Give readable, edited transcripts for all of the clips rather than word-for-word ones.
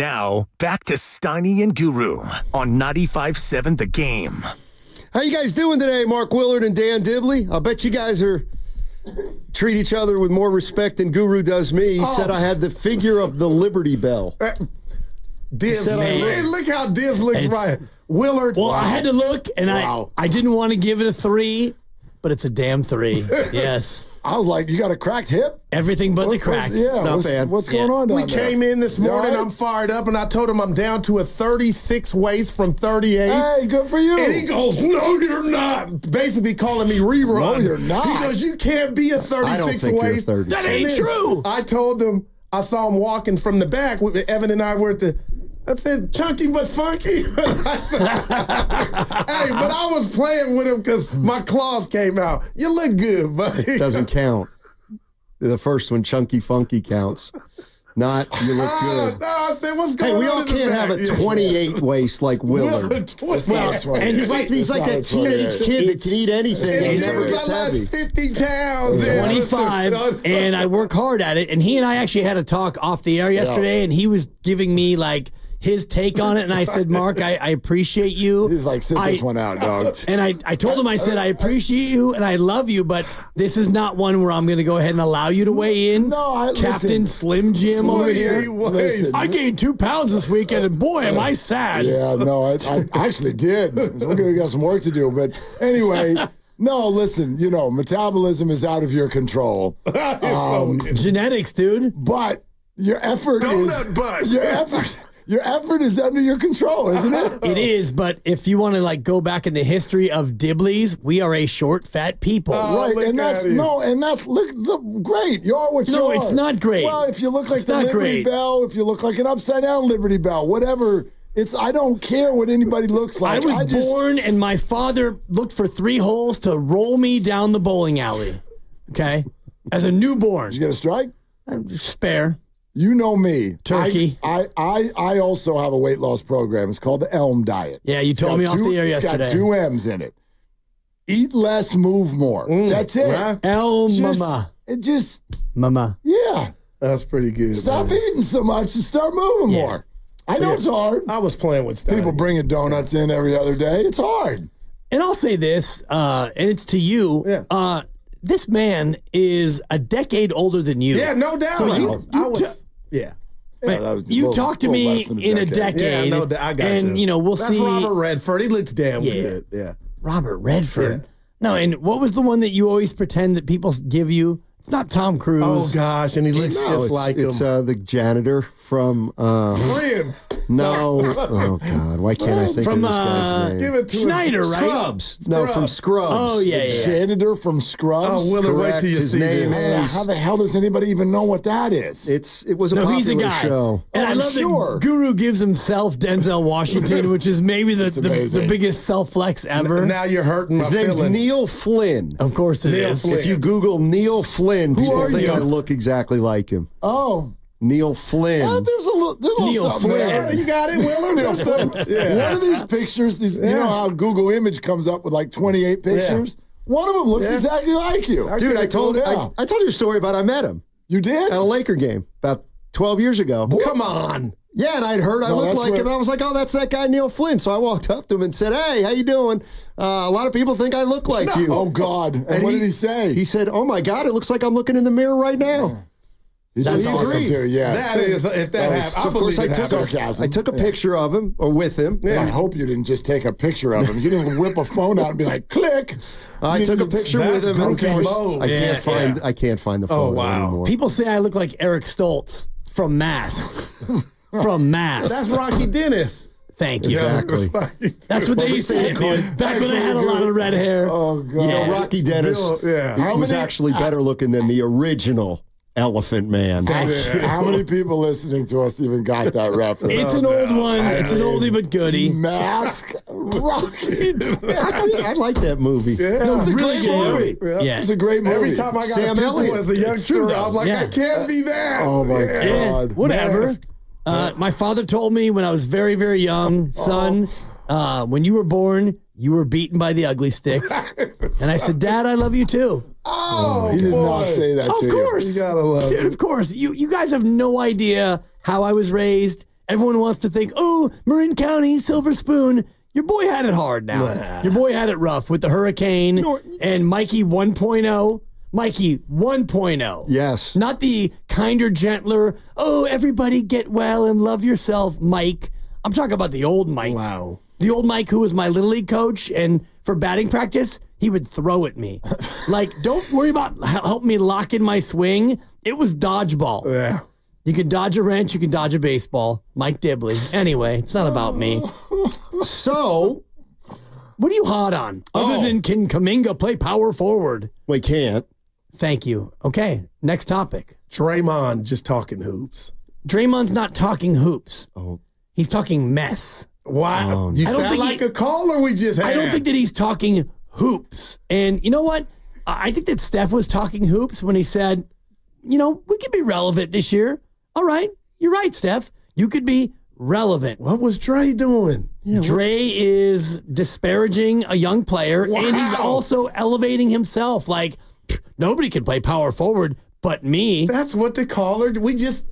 Now, back to Steiny and Guru on 95.7 The Game. How you guys doing today, Mark Willard and Dan Dibley? I'll bet you guys treat each other with more respect than Guru does me. He said I had the figure of the Liberty Bell. Dibs, look how Dibs looks right. Willard. Well, I had to look, and I didn't want to give it a 3, but it's a damn 3. Yes. I was like, you got a cracked hip? Everything but the crack. It's not bad. What's going on down We there? came in this morning, right? I'm fired up, and I told him I'm down to a 36 waist from 38. Hey, good for you. And he goes, no, you're not. Basically calling me rerun. No, you're not. He goes, you can't be a 36 I don't think waist. you're 36. That ain't true. I told him, I saw him walking from the back. Evan and I were at the, I said, chunky but funky. I said, hey, but I was playing with him because my claws came out. You look good, buddy. It doesn't count. The first one, chunky funky, counts. Not you look good. No, I said, what's going Hey, on? we all in the can't have back? a 28 waist like Willard. And he's like that teenage kid that can eat anything and never gets I heavy. lost 50 pounds. 25, and I work hard at it. And he and I actually had a talk off the air yesterday, and he was giving me like his take on it. And I said, Mark, I appreciate you. He's like, sit this one out, dog. And I told him, I said, I appreciate you and I love you, but this is not one where I'm going to go ahead and allow you to weigh in. No, Captain listen, Slim Jim over here. Listen. I gained 2 pounds this weekend, and boy, am I sad. Yeah, no, I actually did. So we got some work to do. But anyway, no, listen, metabolism is out of your control. Genetics, dude. But your effort Your effort is under your control, isn't it? It is, but if you want to go back in the history of Dibleys, we are a short, fat people. Right, and that's great. You are what you are. No, it's not great. Well, if you look like It's the not Liberty great. Bell, if you look like an upside down Liberty Bell, whatever. I don't care what anybody looks like. I was born, and my father looked for 3 holes to roll me down the bowling alley. Okay, as a newborn. Did you get a strike? Spare. You know me. Turkey. I also have a weight loss program. It's called the Elm Diet. Yeah, you told me off the air yesterday. It's got 2 M's in it. Eat less, move more. That's it. Mama. Mama. Yeah. That's pretty good. Stop eating so much and start moving more. I know it's hard. I was playing with stuff. People bringing donuts in every other day. It's hard. And I'll say this, and it's to you. Yeah. This man is a decade older than you. Yeah, no doubt. So Yeah. You talked to me in a decade. Yeah, I got and, you. We'll That's see. Robert Redford. He looks damn good. Yeah. Robert Redford. Yeah. No, and what was the one that you always pretend that people give you? It's not Tom Cruise. Oh, gosh, and he looks just like him. It's the janitor from... Friends. No. Oh, God. Why can't I think From, of this guy's name? Give it to Schneider, him. right? Scrubs. No, from Scrubs. Oh, yeah, yeah. Janitor from Scrubs. Oh, Willard, wait till you His see name this. How the hell does anybody even know what that is? It was a popular he's a guy. show. And Oh, I I'm love sure. that Guru gives himself Denzel Washington, which is maybe the amazing. biggest self-flex ever. Now you're hurting my His name's feelings. Neil Flynn. Of course it Neil is. Flynn. If you Google Neil Flynn, people are think you? I look exactly like him. Oh. Neil Flynn. There's a little Neil something there. You got it, Willard? Neil Flynn. One of these pictures, you know how Google Image comes up with 28 pictures? One of them looks exactly like you. Dude, I told you a story about I met him You did? at a Laker game about 12 years ago. Come on. Yeah, and I'd heard I looked that's like him. where- I was like, oh, that's that guy Neil Flynn. So I walked up to him and said, hey, how you doing? A lot of people think I look like you. Oh, God. And what did he say? He said, oh, my God, it looks like I'm looking in the mirror right now. That's He awesome. agreed. Too, yeah. That is, if that happens, I So, of course, believe it happens. sarcasm. I took a picture of him, or with him. I hope you didn't just take a picture of him. You didn't whip a phone out and be like, click. I took a picture with him. And groupie mode. I can't find the photo anymore. People say I look like Eric Stoltz from Mask. From Mask. That's Rocky Dennis. Thank you. Exactly. That's what they used to say. Back when I had a lot of red hair. Oh, God. Yeah. Rocky Dennis was actually better looking than the original Elephant Man. How many people listening to us even got that reference? It's an old one. It's an oldie but goodie. Mask, Rocky. I like that movie. No, it's a really great good movie. Yeah. It's a great movie. Every time I got Sam a pimple Elliott. as a youngster, though. I was like, Yeah. I can't be that. Oh, my God. Whatever. Mask. My father told me when I was very, very young, son, when you were born, you were beaten by the ugly stick. And I said, Dad, I love you too. Oh, He did boy. not say that to Of you. course. You gotta love Dude, it. of course. You guys have no idea how I was raised everyone wants to think, oh, Marin County, Silver Spoon. Your boy had it hard now. Your boy had it rough with the hurricane and Mikey 1.0. Mikey 1.0. Yes. Not the kinder, gentler, oh, everybody get well and love yourself, Mike. I'm talking about the old Mike. Wow. The old Mike who was my Little League coach, and for batting practice, he would throw at me. Like, don't worry about helping me lock in my swing. It was dodgeball. Yeah. You can dodge a wrench, you can dodge a baseball. Mike Dibley. Anyway, it's not about me. So, What are you hot on? Other than can Kuminga play power forward? we can't. Thank you. Okay, next topic. Draymond just talking hoops. Draymond's not talking hoops. Oh. He's talking mess. Why? You I don't sound think like a caller we just had. I don't think that he's talking hoops. And you know what? I think that Steph was talking hoops when he said, you know, we could be relevant this year. All right. You're right, Steph. You could be relevant. What was Dre doing? Dre is disparaging a young player, and he's Wow. also elevating himself. Like, nobody can play power forward but me. That's what the caller. We just.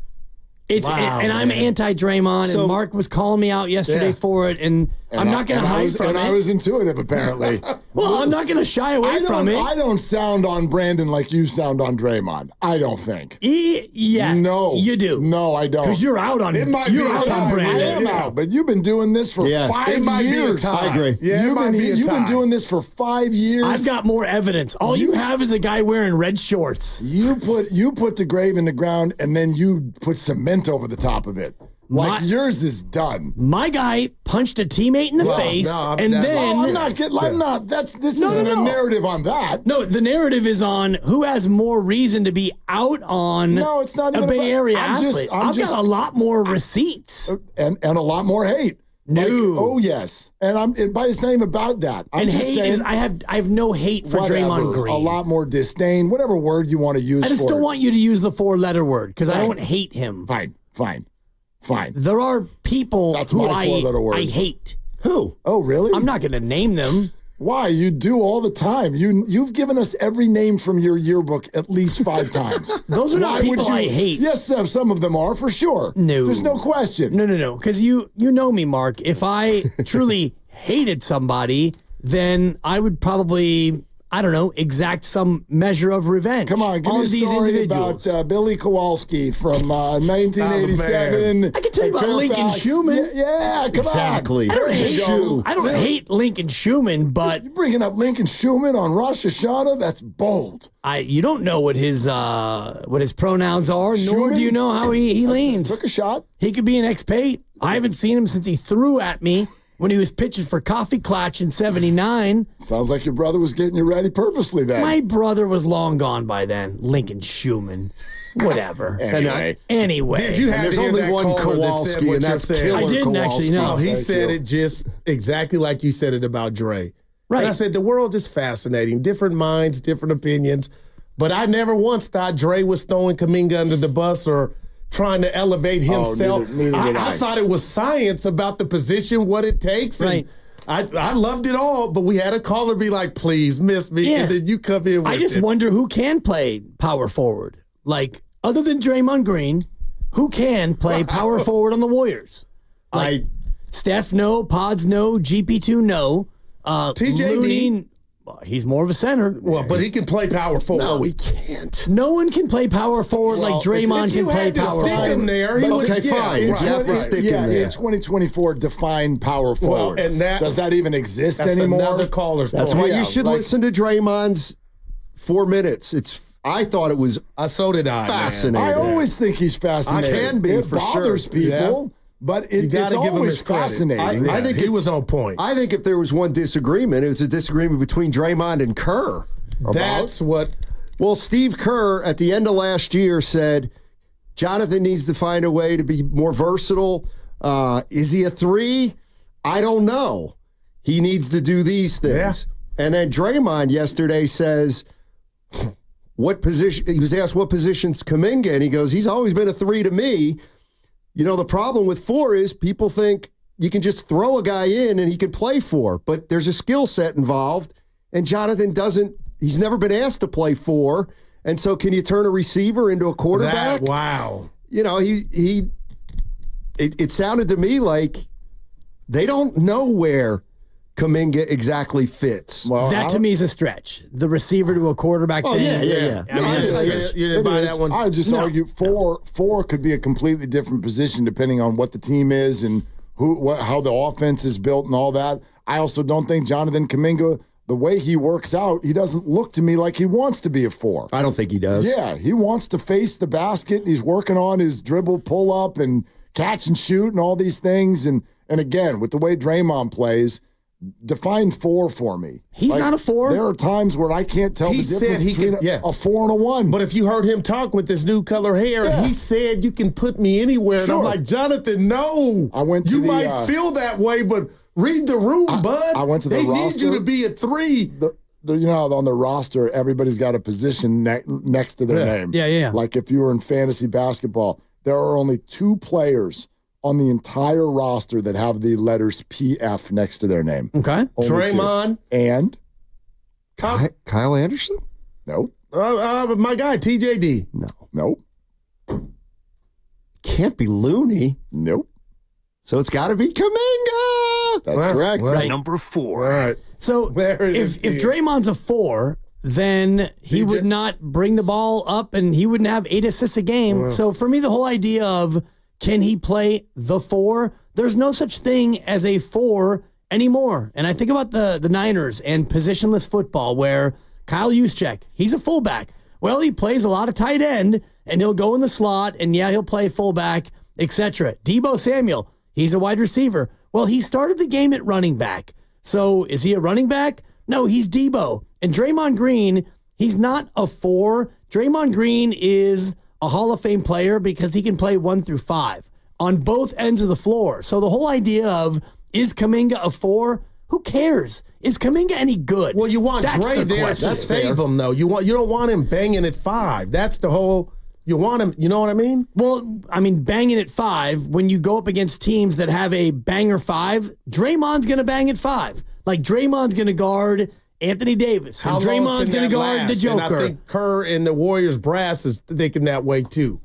It's Wow, and I'm man. anti-Draymond, So- and Mark was calling me out yesterday Yeah. for it, and I'm not going to hide from And it. I was intuitive, apparently. Well, I'm not going to shy away from it. I don't sound on Brandon like you sound on Draymond. I don't think. Yeah, No. you do. No, I don't. Because you're out on It might you're be a out time. on I Brandon. am out, but you've been doing this for Yeah. 5 It might be a years. tie. I agree. Yeah, it might be a You've been tie. doing this for 5 years. I've got more evidence. All you have is a guy wearing red shorts. You put the grave in the ground and then you put cement over the top of it. Like My- yours is done. My guy punched a teammate in the face, no, I'm and not- then I'm not getting. I'm not. This isn't a narrative on that. no, the narrative is on who has more reason to be out on No, it's not a even Bay about- Area I'm just- athlete. I'm I've just- got a lot more receipts. And a lot more hate. No. Oh yes. And it's not even about that. I'm And just hate saying, is I have no hate for whatever, Draymond Green. a lot more disdain, whatever word you want to use. I just for don't it. want you to use the 4-letter word because I Fine. don't hate him. Fine. There are people That's who my 4-letter word. I hate. Who? Oh really? I'm not going to name them. Why? You do all the time. You've given us every name from your yearbook at least 5 times. Those are not Why would people I hate. Yes, some of them are for sure. No. There's no question. No. Because you know me, Mark. If I truly hated somebody, then I would probably, I don't know, exact some measure of revenge. Come on, give me a these story individuals. about Billy Kowalski from 1987. I can tell you about Lincoln Fairfax. Schumann. Yeah, come Exactly. on. I don't There you go. I don't hate Lincoln Schumann, but You're bringing up Lincoln Schumann on Rosh Hashanah? That's bold. you don't know what his pronouns are, nor Schumann? do you know how he leans. Took a shot. He could be an ex-Pate. I haven't seen him since he threw at me when he was pitching for Coffee Clutch in '79. Sounds like your brother was getting you ready purposely then. My brother was long gone by then. Lincoln Schumann. Whatever. Anyway. If you had there's to hear only that one caller that said Kowalski, what and you're that's saying. Killer I didn't actually Kowalski. know. No, he Thank said you. it just exactly like you said it about Dre. Right. And I said the world is fascinating. Different minds, different opinions. But I never once thought Dre was throwing Kuminga under the bus or trying to elevate himself. neither did I. I thought it was science about the position, what it takes. And Right. I loved it all, but we had a caller be like, please miss me. Yeah. And then you come in with I just it. wonder who can play power forward. Like, other than Draymond Green, who can play power forward on the Warriors? Like, Steph, no. Pods, no. GP2, no. TJD. Looney, well, he's more of a center. Well, but he can play power forward. No, we can't. No one can play power forward like Draymond if can you play had to power stick him forward. there, he would. Okay, fine. Yeah, You have right. to stick him there. in 2024, define power forward. and that- Does that even exist That's anymore? another caller's That's point. why Yeah, you should like- listen to Draymond's 4 minutes. I thought it was So did I. man. fascinating. I always think he's fascinating. I can be, it for bothers sure. people, but You it's gotta give him always his credit. fascinating. I think he if- was on point. I think if there was one disagreement, it was a disagreement between Draymond and Kerr. That's what. Well, Steve Kerr at the end of last year said Jonathan needs to find a way to be more versatile. Is he a 3? I don't know. He needs to do these things. And then Draymond yesterday says, what position? He was asked what position's Kuminga, and he goes, he's always been a 3 to me. You know, the problem with 4 is people think you can just throw a guy in and he can play 4, but there's a skill set involved, and Jonathan doesn't. He's never been asked to play 4, and so can you turn a receiver into a quarterback? Wow. You know, he it sounded to me like they don't know where Kuminga exactly fits. Well, That to me is a stretch. The receiver to a quarterback thing. Yeah. I mean, that's a stretch. You didn't buy that one? I would just argue four could be a completely different position depending on what the team is and how the offense is built and all that. I also don't think Jonathan Kuminga, the way he works out, he doesn't look to me like he wants to be a 4. I don't think he does. Yeah, he wants to face the basket. He's working on his dribble, pull up, and catch and shoot and all these things. And again, with the way Draymond plays, define 4 for me. He's not a 4. There are times where I can't tell He the difference said he between could- a 4 and a 1. But if you heard him talk with his new color hair, he said you can put me anywhere. And I'm Sure. like, Jonathan, no. I went to you the, might feel that way, but read the room, bud. I went to the They roster. need you to be a 3. You know how on the roster, everybody's got a position next to their name. Yeah. Like if you were in fantasy basketball, there are only 2 players on the entire roster that have the letters PF next to their name. Okay. Only 2. Draymond. And? Kyle Anderson? Nope. My guy, TJD. Nope. Can't be Looney. Nope. So it's got to be Kuminga. That's correct. Right. Number 4. All right. So There it is, if Draymond's a 4, then he DJ would not bring the ball up and he wouldn't have 8 assists a game. So for me, the whole idea of can he play the 4? There's no such thing as a 4 anymore. And I think about the Niners and positionless football where Kyle Juszczyk, he's a fullback. Well, he plays a lot of tight end and he'll go in the slot and he'll play fullback, etc. Deebo Samuel, he's a wide receiver. Well, he started the game at running back. So is he a running back? No, he's Deebo. And Draymond Green, he's not a 4. Draymond Green is a Hall of Fame player because he can play 1 through 5 on both ends of the floor. So the whole idea of is Kuminga a 4? Who cares? Is Kuminga any good? Well, you want That's Dre the there question. to save him, though. You don't want him banging at 5. That's the whole. You want him. You know what I mean? Well, I mean, banging at 5, when you go up against teams that have a banger 5, Draymond's going to bang at 5. Like, Draymond's going to guard Anthony Davis. How And long Draymond's can going to that guard the last? And I Joker. think Kerr and the Warriors brass is thinking that way too.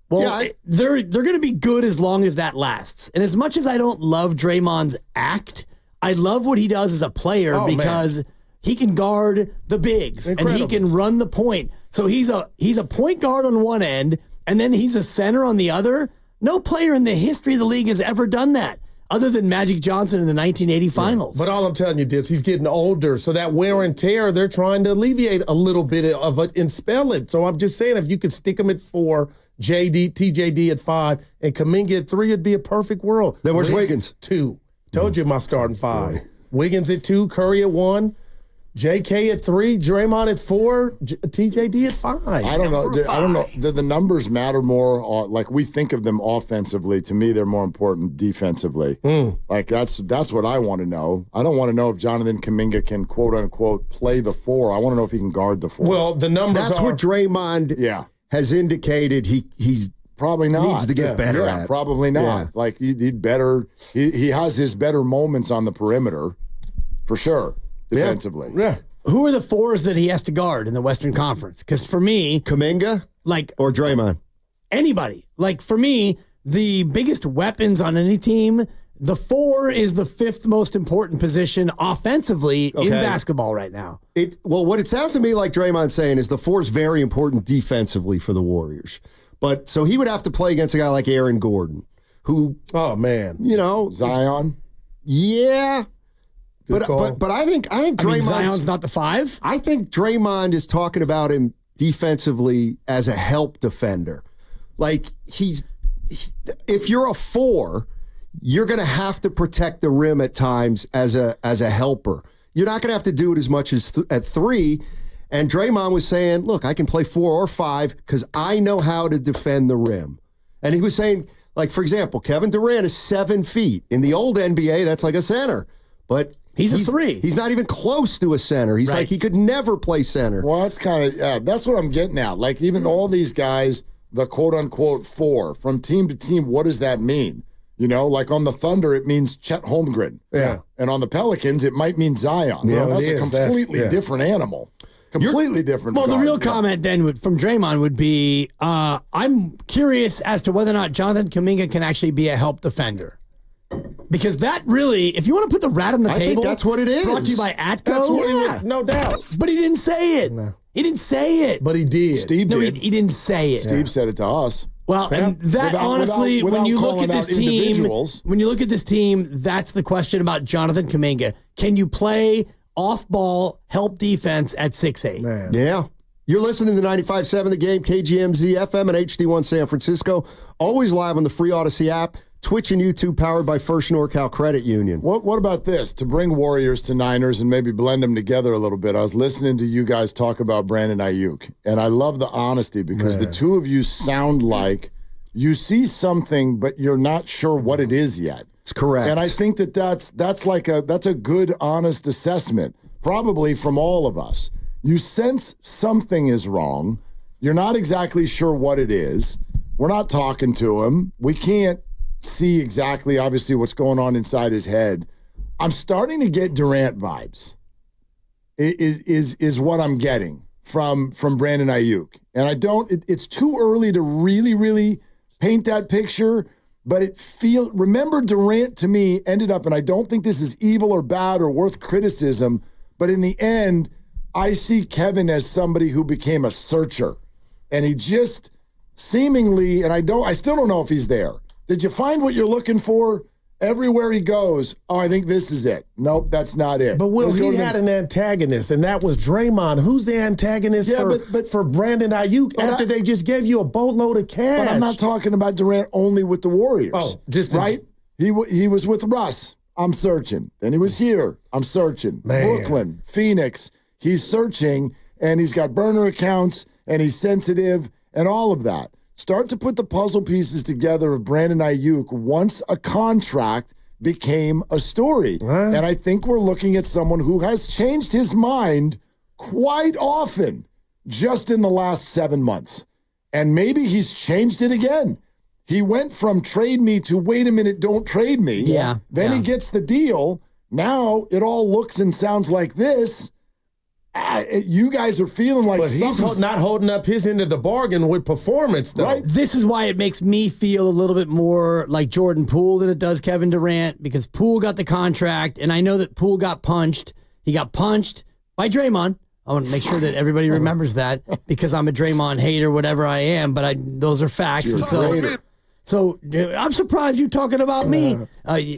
Well, they're going to be good as long as that lasts. And as much as I don't love Draymond's act, I love what he does as a player because he can guard the bigs and he can run the point. So he's a point guard on one end, and then he's a center on the other. No player in the history of the league has ever done that, other than Magic Johnson in the 1980 finals. But all I'm telling you, Dibs, he's getting older. So that wear and tear, they're trying to alleviate a little bit of it and spell it. So I'm just saying, if you could stick him at 4, TJD at 5, and Kuminga at 3, it'd be a perfect world. Then where's Wiggins? 2. Told you my starting 5. Wiggins at 2, Curry at 1, JK at 3, Draymond at 4, TJD at 5. I don't know. Do the numbers matter more? Like we think of them offensively. To me, they're more important defensively. Like that's what I want to know. I don't want to know if Jonathan Kuminga can quote unquote play the 4. I want to know if he can guard the 4. Well, the numbers That's what Draymond has indicated he's probably not needs to get better Yeah, at. probably not. Yeah. Like he'd better. He has his better moments on the perimeter, for sure. Defensively, Yeah. Who are the 4s that he has to guard in the Western Conference? Because for me, Kuminga like or Draymond. anybody. Like for me, the biggest weapons on any team, the 4 is the 5th most important position offensively in basketball right now. Well, what it sounds to me like Draymond's saying is the 4 is very important defensively for the Warriors. But so he would have to play against a guy like Aaron Gordon, who, Oh man. Zion. yeah. But I think Draymond Zion's not the 5. I think Draymond is talking about him defensively as a help defender. Like if you're a 4, you're going to have to protect the rim at times as a helper. You're not going to have to do it as much as at 3. And Draymond was saying, look, I can play 4 or 5 because I know how to defend the rim. And he was saying, like, for example, Kevin Durant is 7 feet. In the old NBA, that's like a center. But he's a 3. He's not even close to a center. He's like, he could never play center. Well, that's kind of that's what I'm getting at. Like even all these guys, the quote unquote 4 from team to team. What does that mean? You know, like on the Thunder, it means Chet Holmgren. Yeah. And on the Pelicans, it might mean Zion. Yeah, that's it a is. completely That's different animal. Completely different. Well, the regard, real comment then from Draymond would be, I'm curious as to whether or not Jonathan Kuminga can actually be a help defender. Because that really, if you want to put the rat on the table, I think that's what it is. Brought to you by Atco. That's what he was, no doubt. But he didn't say it. No. He didn't say it. But he did. Steve No, did. he didn't say it. Steve said it to us. Well, and that honestly, when you look at this team, that's the question about Jonathan Kuminga. Can you play off-ball help defense at 6'8"? Man. Yeah. You're listening to 95.7 The Game, KGMZ FM and HD1 San Francisco. Always live on the free Odyssey app. Twitch and YouTube powered by First NorCal Credit Union. What about this? To bring Warriors to Niners and maybe blend them together a little bit, I was listening to you guys talk about Brandon Ayuk, and I love the honesty because the two of you sound like you see something, but you're not sure what it is yet. It's correct. And I think that's a good, honest assessment, probably from all of us. You sense something is wrong. You're not exactly sure what it is. We're not talking to him. We can't see exactly, obviously, what's going on inside his head. I'm starting to get Durant vibes. Is what I'm getting from Brandon Ayuk, and I don't. It's too early to really paint that picture. But remember, Durant to me ended up, and I don't think this is evil or bad or worth criticism. But in the end, I see Kevin as somebody who became a searcher, and he just seemingly, and I still don't know if he's there. Did you find what you're looking for? Everywhere he goes, I think this is it. Nope, that's not it. But Will, he had an antagonist, and that was Draymond. Who's the antagonist for Brandon Ayuk after they just gave you a boatload of cash? But I'm not talking about Durant only with the Warriors. Oh, just right? He was with Russ. I'm searching. Then he was here. I'm searching. Man. Brooklyn, Phoenix. He's searching, and he's got burner accounts, and he's sensitive, and all of that. Start to put the puzzle pieces together of Brandon Ayuk once a contract became a story. Right. And I think we're looking at someone who has changed his mind quite often just in the last 7 months. And maybe he's changed it again. He went from trade me to wait a minute, don't trade me. Yeah. Then he gets the deal. Now it all looks and sounds like this. You guys are feeling like he's not holding up his end of the bargain with performance, though. Right. This is why it makes me feel a little bit more like Jordan Poole than it does Kevin Durant, because Poole got the contract, and I know that Poole got punched. He got punched by Draymond. I want to make sure that everybody remembers that, because I'm a Draymond hater, whatever I am, but those are facts. So I'm surprised you're talking about me.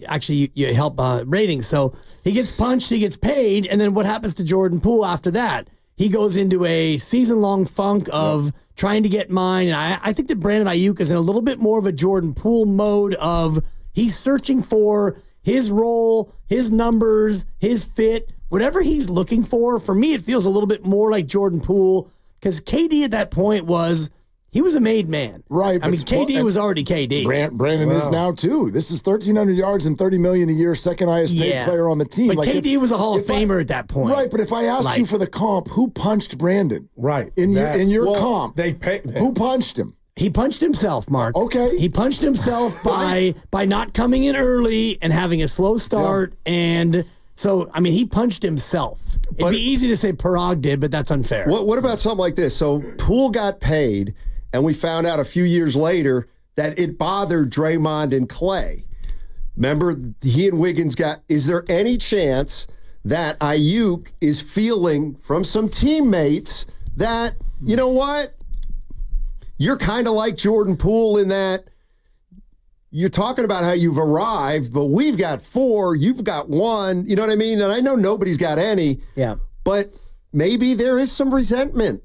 Actually, you help ratings. So he gets punched, he gets paid, and then what happens to Jordan Poole after that? He goes into a season-long funk of trying to get mine. And I think that Brandon Ayuk is in a little bit more of a Jordan Poole mode of he's searching for his role, his numbers, his fit, whatever he's looking for. For me, it feels a little bit more like Jordan Poole, because KD at that point he was a made man. Right. I mean, KD was already KD. Brandon is now, too. This is 1,300 yards and $30 million a year, second highest paid player on the team. But KD was a Hall of Famer at that point. Right, but if I ask you for the comp, who punched Brandon? Right. In your comp, who punched him? He punched himself, Mark. Okay. He punched himself by not coming in early and having a slow start. Yeah. And so, I mean, he punched himself. It'd be easy to say Parag did, but that's unfair. What about something like this? So Poole got paid, and we found out a few years later that it bothered Draymond and Clay. Remember, he and Wiggins is there any chance that Ayuk is feeling from some teammates that, you know what? You're kind of like Jordan Poole in that you're talking about how you've arrived, but we've got 4, you've got 1, you know what I mean? And I know nobody's got any, but maybe there is some resentment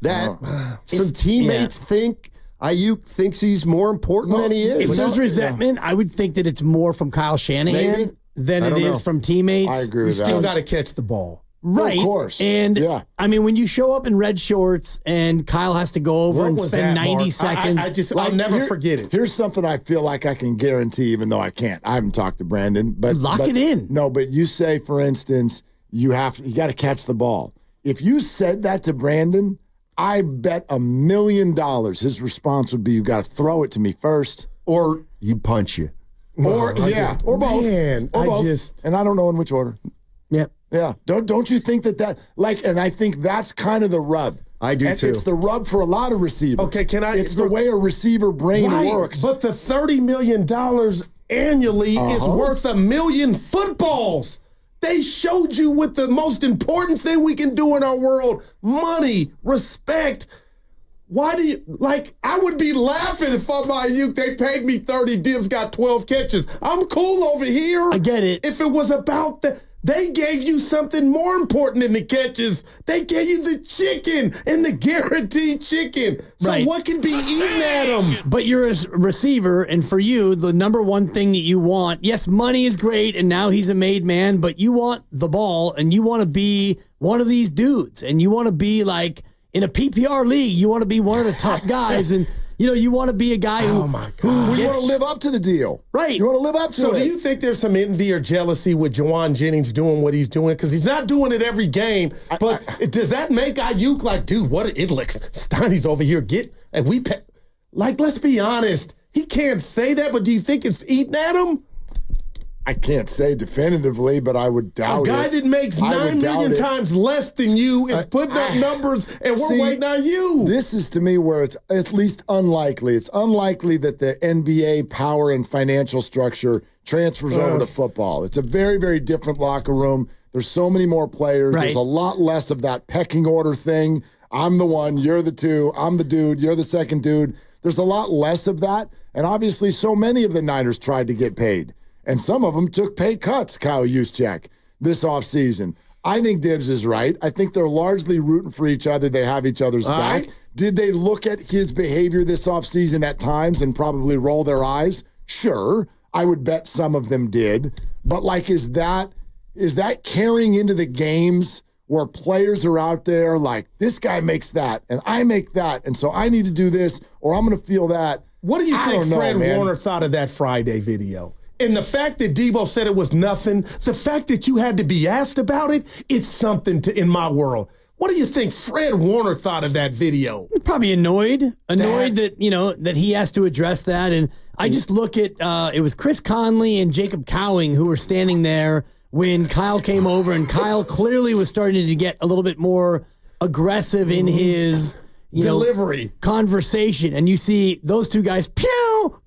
that some teammates think Ayuk thinks he's more important than he is. If there's resentment, I would think that it's more from Kyle Shanahan than it is from teammates. I agree with that. You still got to catch the ball. Right. Of course. And, I mean, when you show up in red shorts and Kyle has to go over and spend 90 seconds. I'll never forget it. Here's something I feel like I can guarantee, even though I can't. I haven't talked to Brandon. But Lock it in. No, but you say, for instance, you got to catch the ball. If you said that to Brandon, I bet $1 million his response would be, you got to throw it to me first. Or he'd punch you. Or both. Man, or both. And I don't know in which order. Yeah. Yeah. Don't you think that and I think that's kind of the rub. I do and too. It's the rub for a lot of receivers. Okay, It's the way a receiver brain works. But the $30 million annually is worth 1 million footballs. They showed you what the most important thing we can do in our world: money, respect. Why do you I would be laughing if on my youth they paid me 30, Dibs got 12 catches. I'm cool over here. I get it. If it was about they gave you something more important than the catches. They gave you the chicken and the guaranteed chicken. So Right. what can be eaten at them? But you're a receiver, and for you, the number one thing that you want, yes, money is great, and now he's a made man, but you want the ball, and you want to be one of these dudes, and you want to be like in a PPR league, you want to be one of the top guys, and you want to be a guy who, Oh my God. You want to live up to the deal. Right. You want to live up to So it. do you think there's some envy or jealousy with Jawan Jennings doing what he's doing? Because he's not doing it every game. But does that make Ayuk like, dude, what it looks? Steiny's over here and we pay. Let's be honest. He can't say that, but do you think it's eating at him? I can't say definitively, but I would doubt it. A guy that makes I would 9 doubt million it. times less than you is putting up numbers, and we're waiting on you. This is to me where it's at least unlikely. It's unlikely that the NBA power and financial structure transfers over to football. It's a very, very different locker room. There's so many more players. Right. There's a lot less of that pecking order thing. I'm the one, you're the two, I'm the dude, you're the second dude. There's a lot less of that. And obviously, so many of the Niners tried to get paid. And some of them took pay cuts, Kyle Juszczyk, this offseason. I think Dibs is right. I think they're largely rooting for each other. They have each other's back. right. Did they look at his behavior this offseason at times and probably roll their eyes? Sure. I would bet some of them did. But is that carrying into the games where players are out there like, this guy makes that and I make that, and so I need to do this or I'm going to feel that? What do you I think don't know, Fred man. Warner thought of that Friday video? And the fact that Debo said it was nothing, the fact that you had to be asked about it, it's something in my world. What do you think Fred Warner thought of that video? Probably annoyed that that he has to address that. And I just look at it was Chris Conley and Jacob Cowing who were standing there when Kyle came over, and Kyle clearly was starting to get a little bit more aggressive in his Delivery. Conversation, and you see those two guys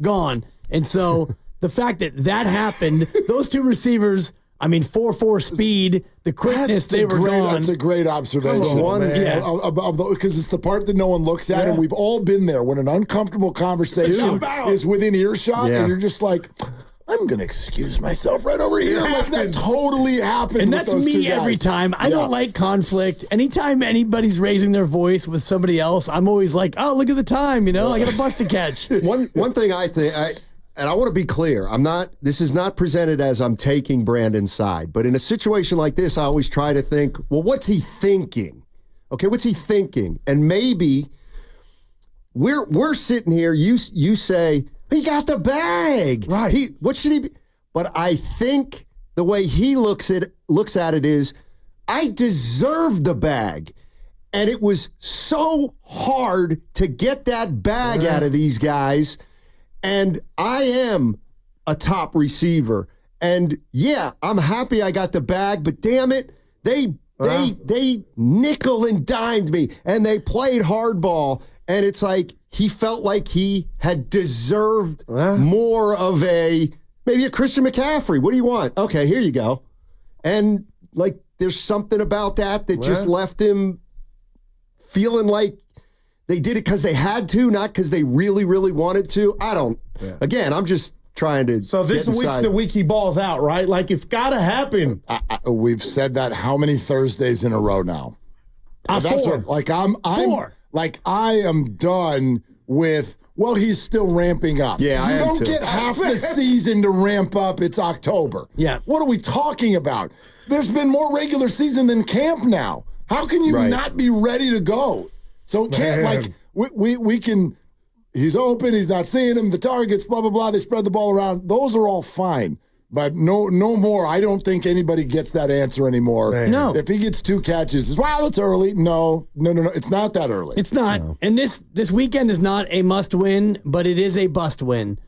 gone. And so the fact that happened, those two receivers, 4.4 speed, the quickness, they were gone. That's a great observation. Because it's the part that no one looks at, and we've all been there when an uncomfortable conversation is within earshot, and you're just like, I'm going to excuse myself right over here. That totally happened. And with that's those two me guys. every time. I don't like conflict. Anytime anybody's raising their voice with somebody else, I'm always like, oh, look at the time. I got a bus to catch. One thing I think, and I want to be clear, this is not presented as I'm taking Brandon's side, but in a situation like this, I always try to think, well, what's he thinking? Okay, what's he thinking? And maybe we're sitting here, you say, he got the bag. Right. What should he be? But I think the way he looks at it is, I deserve the bag. And it was so hard to get that bag out of these guys. And I am a top receiver. And yeah, I'm happy I got the bag, but damn it, they nickel and dimed me and they played hardball. And it's like he felt like he had deserved more of maybe a Christian McCaffrey. What do you want? Okay, here you go. And there's something about that just left him feeling like they did it because they had to, not because they really, really wanted to. Again, I'm just trying to. So this week's the week he balls out, right? It's got to happen. We've said that how many Thursdays in a row now? That's four. Four. I am done with, well, he's still ramping up. Yeah, I You am don't too. get half the season to ramp up. It's October. Yeah. What are we talking about? There's been more regular season than camp now. How can you not be ready to go? So it can't, we can, he's open, he's not seeing him, the targets, blah, blah, blah, they spread the ball around. Those are all fine. But no more. I don't think anybody gets that answer anymore. No. If he gets 2 catches, wow, it's early. No. It's not that early. It's not. No. And this weekend is not a must win, but it is a bust win.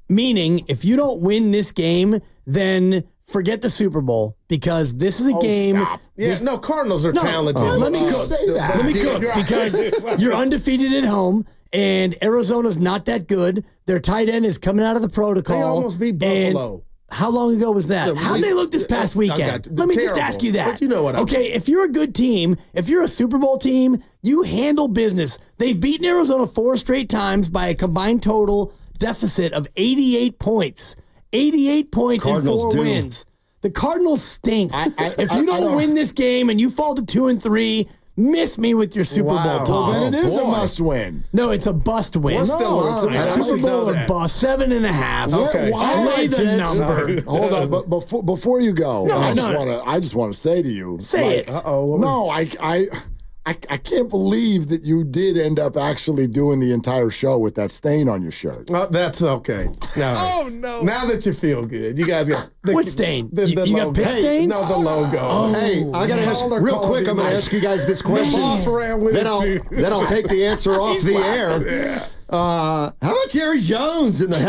Meaning, if you don't win this game, then forget the Super Bowl because this is a game. Stop. Yeah, no, Cardinals are talented. Let me cook. say that? Let me cook because you're undefeated at home. And Arizona's not that good. Their tight end is coming out of the protocol. They almost beat Buffalo. How long ago was that? How'd they look this past weekend? Let me just ask you that. But you know what I mean. Okay, if you're a good team, if you're a Super Bowl team, you handle business. They've beaten Arizona 4 straight times by a combined total deficit of 88 points. 88 points Cardinals in 4 do. wins. The Cardinals stink. If you I don't win this game and you fall to 2-3, miss me with your Super Bowl talk. Well, then it is a boy. must-win. No, it's a bust win. What's the Super should know Bowl or that. bust 7.5. Okay. Why, Lay the Jets? number. Hold on, but before you go, No, I just want to say to you, Say it. No, I can't believe that you did end up actually doing the entire show with that stain on your shirt. That's okay. No. Oh, no. Now that you feel good, you guys got What stain? The You got logo. pit stains? No, the logo. Hey, I got to ask Calder real called quick. him I'm going to Mike. ask you guys this question. boss ran with then it, too. I'll take the answer off the air. How about Jerry Jones in the